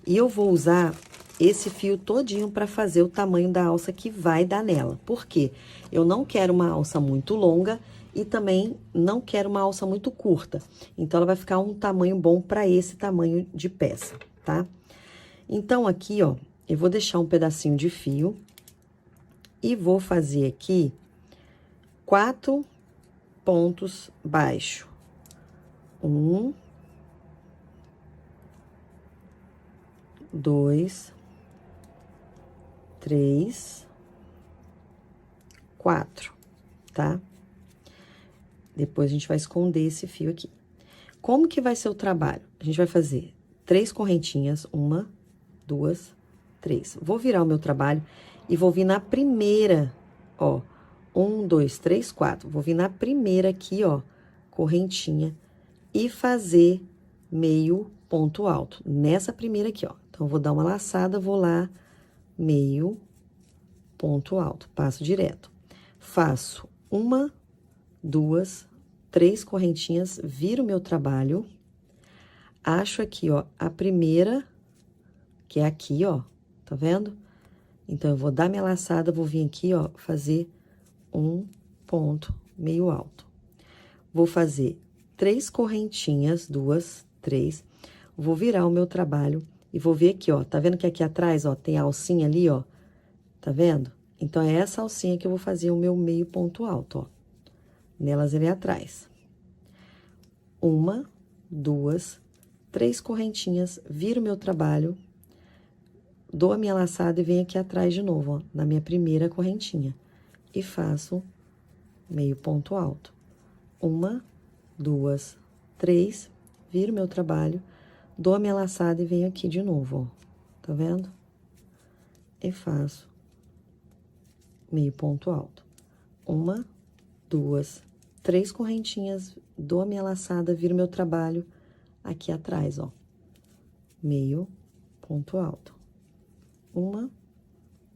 E eu vou usar esse fio todinho pra fazer o tamanho da alça que vai dar nela. Por quê? Eu não quero uma alça muito longa e também não quero uma alça muito curta. Então, ela vai ficar um tamanho bom pra esse tamanho de peça, tá? Então, aqui, ó, eu vou deixar um pedacinho de fio e vou fazer aqui 4 pontos baixos. 1, 2, 3, 4, tá? Depois, a gente vai esconder esse fio aqui. Como que vai ser o trabalho? A gente vai fazer 3 correntinhas, 1, 2, 3. Vou virar o meu trabalho e vou vir na primeira, ó, 1, 2, 3, 4. Vou vir na primeira aqui, ó, correntinha e fazer meio ponto alto. Nessa primeira aqui, ó. Então, vou dar uma laçada, vou lá, meio ponto alto. Passo direto. Faço 1, 2, 3 correntinhas, viro o meu trabalho. Acho aqui, ó, a primeira, que é aqui, ó, tá vendo? Então, eu vou dar minha laçada, vou vir aqui, ó, fazer um ponto meio alto. Vou fazer 3 correntinhas, 2, 3. Vou virar o meu trabalho e vou ver aqui, ó, tá vendo que aqui atrás, ó, tem a alcinha ali, ó, tá vendo? Então, é essa alcinha que eu vou fazer o meu meio ponto alto, ó, nelas ali atrás. 1, 2, 3 correntinhas, viro meu trabalho, dou a minha laçada e venho aqui atrás de novo, ó, na minha primeira correntinha. E faço meio ponto alto. 1, 2, 3, viro meu trabalho, dou a minha laçada e venho aqui de novo, ó. Tá vendo? E faço meio ponto alto. 1, 2, 3 correntinhas, dou a minha laçada, viro meu trabalho aqui atrás, ó. Meio ponto alto. 1,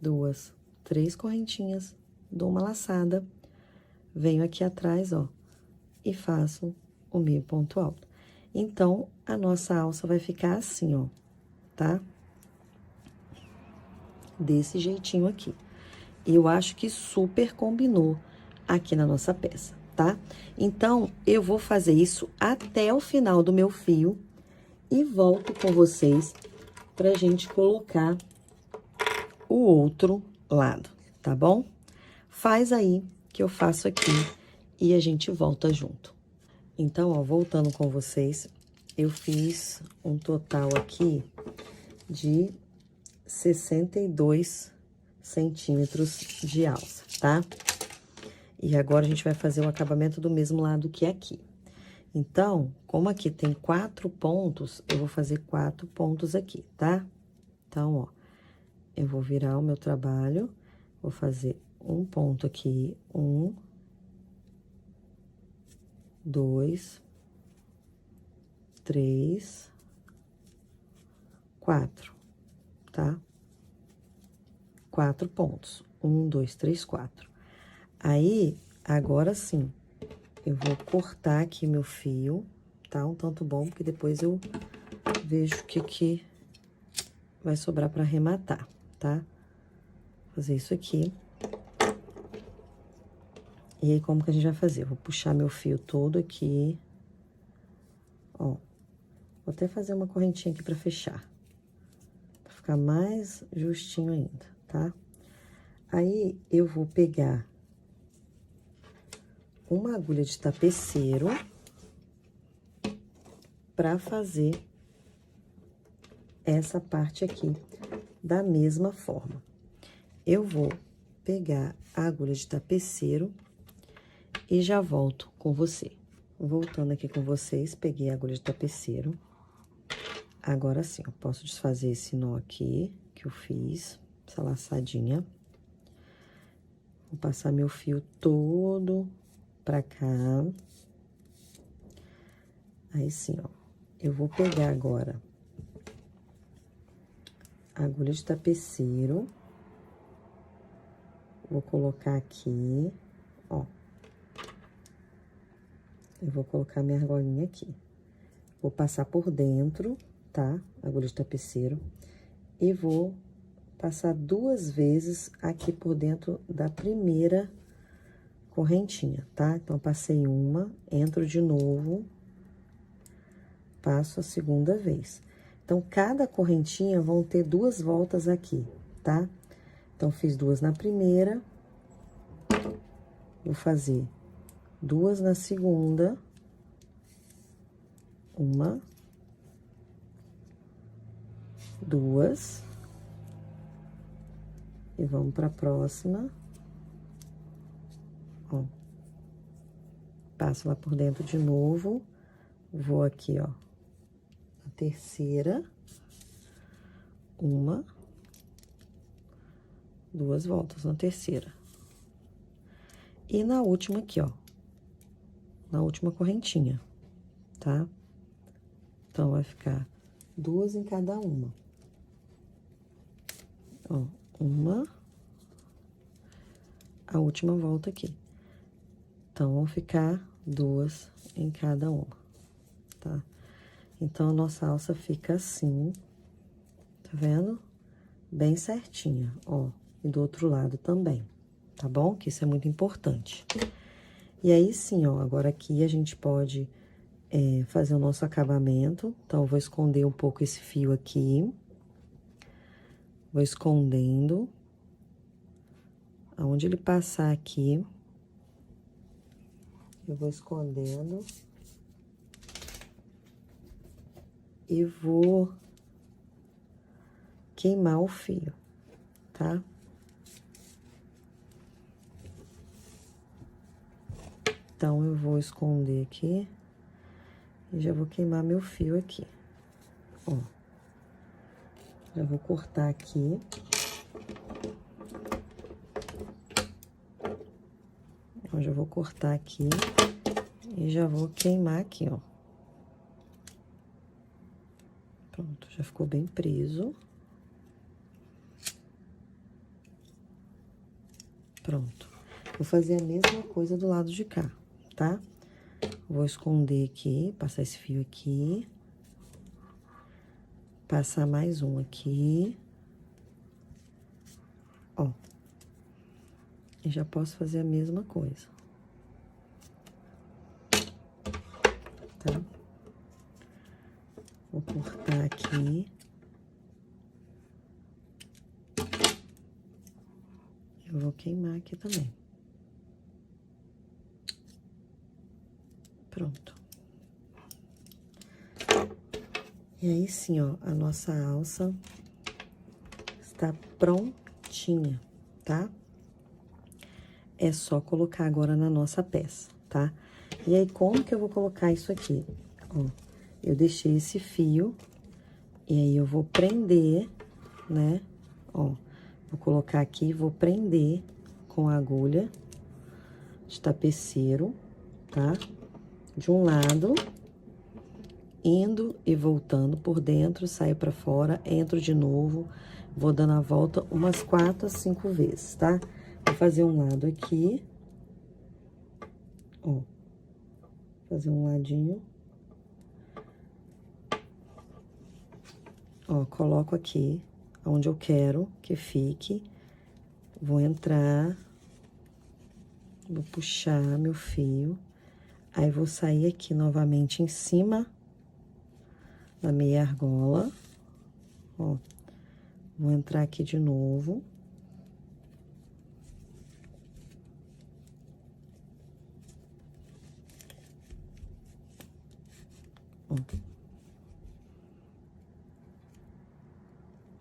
2, 3 correntinhas, dou uma laçada, venho aqui atrás, ó, e faço o meio ponto alto. Então, a nossa alça vai ficar assim, ó, tá? Desse jeitinho aqui. Eu acho que super combinou aqui na nossa peça, tá? Então, eu vou fazer isso até o final do meu fio e volto com vocês pra gente colocar o outro lado, tá bom? Faz aí que eu faço aqui e a gente volta junto. Então, ó, voltando com vocês, eu fiz um total aqui de 62 centímetros de alça, tá? E agora a gente vai fazer o acabamento do mesmo lado que aqui. Então, como aqui tem 4 pontos, eu vou fazer 4 pontos aqui, tá? Então, ó, eu vou virar o meu trabalho, vou fazer um ponto aqui, 1, 2, 3, 4, tá? 4 pontos. 1, 2, 3, 4. Aí, agora sim, eu vou cortar aqui meu fio, tá? Um tanto bom, porque depois eu vejo o que vai sobrar pra arrematar, tá? Fazer isso aqui. E aí, como que a gente vai fazer? Eu vou puxar meu fio todo aqui. Ó. Vou até fazer uma correntinha aqui pra fechar. Pra ficar mais justinho ainda, tá? Aí, eu vou pegar uma agulha de tapeceiro pra fazer essa parte aqui da mesma forma. Eu vou pegar a agulha de tapeceiro e já volto com você. Voltando aqui com vocês, peguei a agulha de tapeceiro. Agora sim, eu posso desfazer esse nó aqui que eu fiz, essa laçadinha. Vou passar meu fio todo pra cá. Aí sim, ó, eu vou pegar agora a agulha de tapeceiro. Vou colocar aqui, ó. Eu vou colocar minha argolinha aqui. Vou passar por dentro, tá? Agulha de tapeceiro. E vou passar 2 vezes aqui por dentro da primeira correntinha, tá? Então, passei uma, entro de novo, passo a segunda vez. Então, cada correntinha vão ter 2 voltas aqui, tá? Então, fiz 2 na primeira, vou fazer 2 na segunda, uma, 2, e vamos para a próxima. Ó, passo lá por dentro de novo, vou aqui, ó, na terceira, uma, 2 voltas na terceira. E na última aqui, ó, na última correntinha, tá? Então, vai ficar 2 em cada uma. Ó, uma, a última volta aqui. Então, vão ficar 2 em cada uma, tá? Então, a nossa alça fica assim, tá vendo? Bem certinha, ó. E do outro lado também, tá bom? Que isso é muito importante. E aí, sim, ó, agora aqui a gente pode fazer o nosso acabamento. Então, eu vou esconder um pouco esse fio aqui. Vou escondendo. Aonde ele passar aqui, eu vou escondendo. e vou queimar o fio, tá? Então, eu vou esconder aqui e já vou queimar meu fio aqui, ó. Já vou cortar aqui. Então, já vou cortar aqui e já vou queimar aqui, ó. Pronto, já ficou bem preso. Pronto. Vou fazer a mesma coisa do lado de cá, tá? Vou esconder aqui, passar esse fio aqui. Passar mais um aqui. Ó. E já posso fazer a mesma coisa. Tá? Vou cortar aqui. Eu vou queimar aqui também. Pronto. E aí, sim, ó, a nossa alça está prontinha, tá? É só colocar agora na nossa peça, tá? E aí, como que eu vou colocar isso aqui? Ó, eu deixei esse fio, e aí eu vou prender, né? Ó, vou colocar aqui, vou prender com a agulha de tapeceiro, tá? De um lado, indo e voltando por dentro, saio pra fora, entro de novo, vou dando a volta umas 4 a 5 vezes, tá? Vou fazer um lado aqui, ó, fazer um ladinho. Ó, coloco aqui, onde eu quero que fique, vou entrar, vou puxar meu fio, aí vou sair aqui novamente em cima da meia argola, ó, vou entrar aqui de novo. Ó.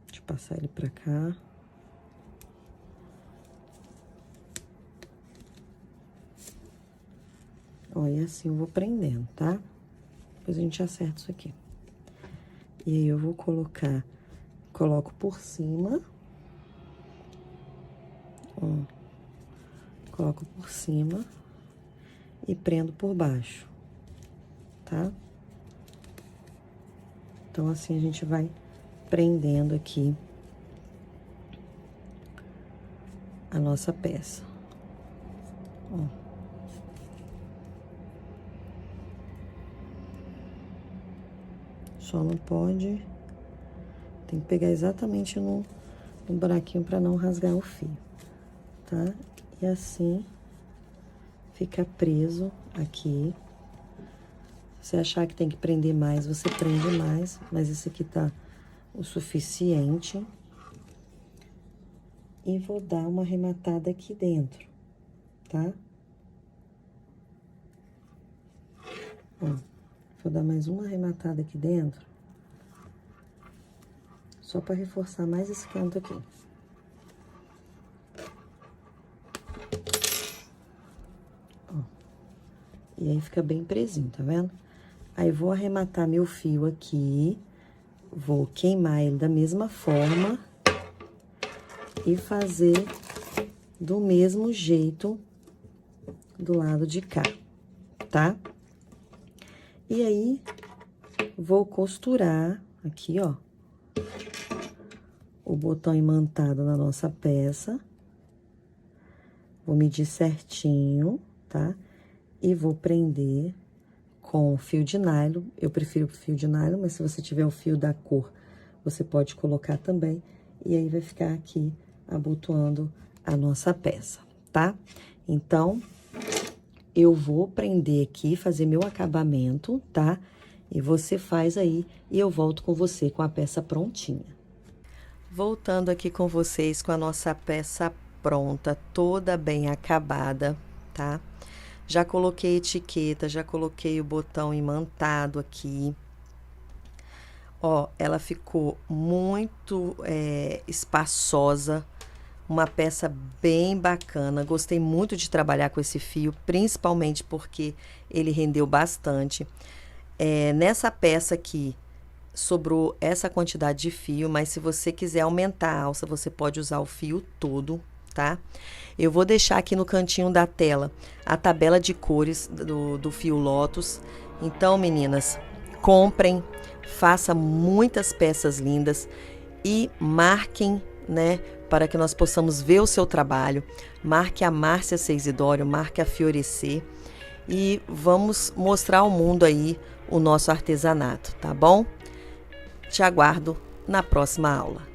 Deixa eu passar ele pra cá. Ó, e assim eu vou prendendo, tá? Depois a gente acerta isso aqui. E aí, eu vou colocar, coloco por cima, ó, coloco por cima e prendo por baixo, tá? Então, assim, a gente vai prendendo aqui a nossa peça, ó. Só não pode, tem que pegar exatamente no buraquinho pra não rasgar o fio, tá? E assim, fica preso aqui. Se você achar que tem que prender mais, você prende mais, mas esse aqui tá o suficiente. E vou dar uma arrematada aqui dentro, tá? Ó, vou dar mais uma arrematada aqui dentro. Só pra reforçar mais esse canto aqui. Ó. E aí, fica bem presinho, tá vendo? Aí, vou arrematar meu fio aqui. Vou queimar ele da mesma forma. E fazer do mesmo jeito do lado de cá, tá? E aí, vou costurar aqui, ó, o botão imantado na nossa peça. Vou medir certinho, tá? E vou prender com fio de nylon. Eu prefiro fio de nylon, mas se você tiver o fio da cor, você pode colocar também. E aí, vai ficar aqui abotoando a nossa peça, tá? Então, eu vou prender aqui, fazer meu acabamento, tá? E você faz aí, e eu volto com você com a peça prontinha. Voltando aqui com vocês com a nossa peça pronta, toda bem acabada, tá? Já coloquei etiqueta, já coloquei o botão imantado aqui. Ó, ela ficou muito espaçosa, uma peça bem bacana. Gostei muito de trabalhar com esse fio, principalmente porque ele rendeu bastante. Nessa peça aqui, sobrou essa quantidade de fio, mas se você quiser aumentar a alça, você pode usar o fio todo, tá? Eu vou deixar aqui no cantinho da tela a tabela de cores do fio Lotus. Então, meninas, comprem, façam muitas peças lindas e marquem, né, para que nós possamos ver o seu trabalho. Marque a Márcia Seisidório, marque a Fiorecer e vamos mostrar ao mundo aí o nosso artesanato, tá bom? Te aguardo na próxima aula.